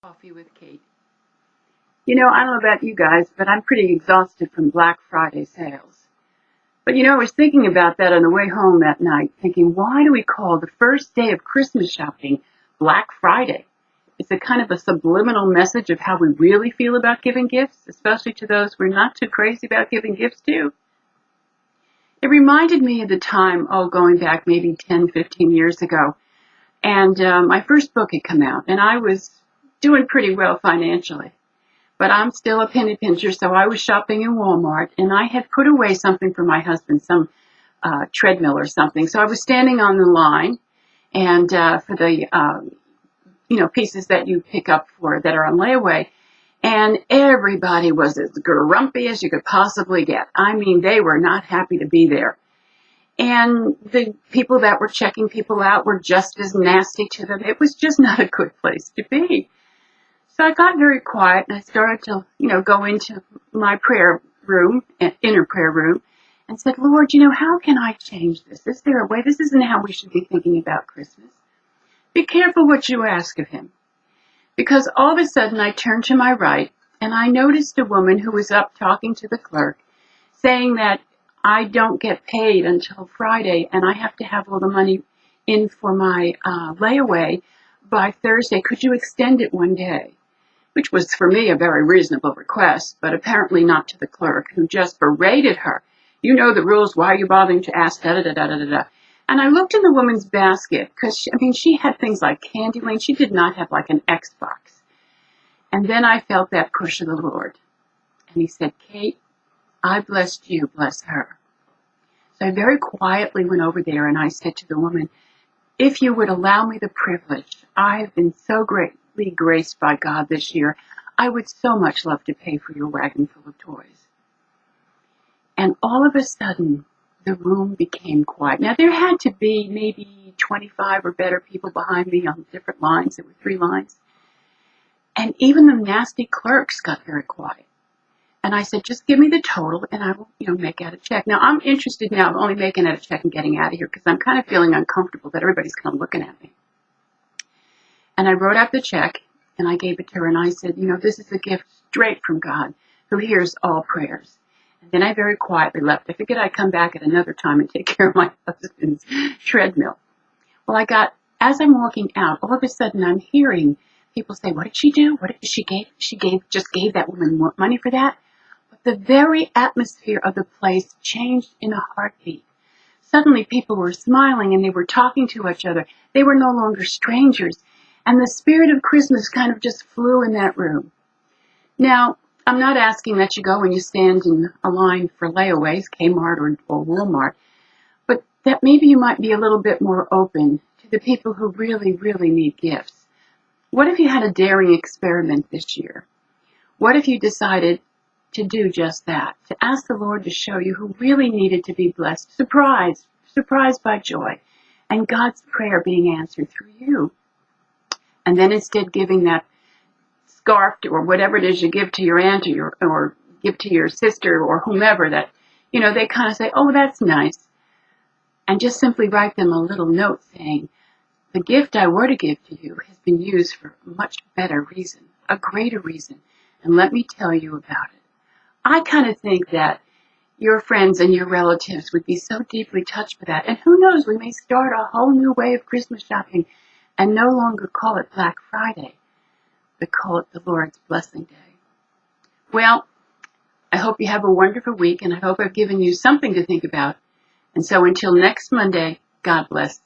Coffee with Kate. I don't know about you guys, but I'm pretty exhausted from Black Friday sales. But I was thinking about that on the way home that night, thinking, why do we call the first day of Christmas shopping Black Friday? It's a kind of a subliminal message of how we really feel about giving gifts, especially to those we're not too crazy about giving gifts to. It reminded me of the time, going back maybe 10, 15 years ago, and my first book had come out, and I was doing pretty well financially. But I'm still a penny pincher, so I was shopping in Walmart, and I had put away something for my husband, some treadmill or something. So I was standing on the line, and for the pieces that you pick up for that are on layaway, and everybody was as grumpy as you could possibly get. I mean, they were not happy to be there. And the people that were checking people out were just as nasty to them. It was just not a good place to be. So I got very quiet and I started to, go into my prayer room, inner prayer room, and said, Lord, how can I change this? Is there a way? This isn't how we should be thinking about Christmas. Be careful what you ask of him. Because all of a sudden I turned to my right and I noticed a woman who was up talking to the clerk saying that I don't get paid until Friday and I have to have all the money in for my layaway by Thursday. Could you extend it one day? Which was for me a very reasonable request, but apparently not to the clerk, who just berated her. You know the rules, why are you bothering to ask, da-da-da-da-da-da. And I looked in the woman's basket, because, she had things like Candyland. She did not have like an Xbox. And then I felt that push of the Lord. And he said, Kate, I blessed you, bless her. So I very quietly went over there and I said to the woman, if you would allow me the privilege, I've been so greatly graced by God this year, I would so much love to pay for your wagon full of toys. And all of a sudden, the room became quiet. Now, there had to be maybe 25 or better people behind me on different lines. There were 3 lines. And even the nasty clerks got very quiet. And I said, just give me the total and I will, make out a check. Now, I'm interested now in only making out a check and getting out of here because I'm kind of feeling uncomfortable that everybody's kind of looking at me. And I wrote out the check and I gave it to her and I said, this is a gift straight from God who hears all prayers. And then I very quietly left. I figured I'd come back at another time and take care of my husband's treadmill. Well, as I'm walking out, all of a sudden I'm hearing people say, what did she do? What did she gave? Just gave that woman money for that? But the very atmosphere of the place changed in a heartbeat. Suddenly people were smiling and they were talking to each other. They were no longer strangers. And the spirit of Christmas kind of just flew in that room. Now, I'm not asking that you go and you stand in a line for layaways, Kmart or Walmart, but that maybe you might be a little bit more open to the people who really, really need gifts. What if you had a daring experiment this year? What if you decided to do just that, to ask the Lord to show you who really needed to be blessed, surprised by joy, and God's prayer being answered through you? And then instead giving that scarf or whatever it is you give to your aunt or give to your sister or whomever that, they kind of say, oh, that's nice. And just simply write them a little note saying, the gift I were to give to you has been used for a much better reason, a greater reason. And let me tell you about it. I kind of think that your friends and your relatives would be so deeply touched by that. And who knows, we may start a whole new way of Christmas shopping and no longer call it Black Friday, but call it the Lord's Blessing Day. Well, I hope you have a wonderful week, and I hope I've given you something to think about. And so until next Monday, God bless.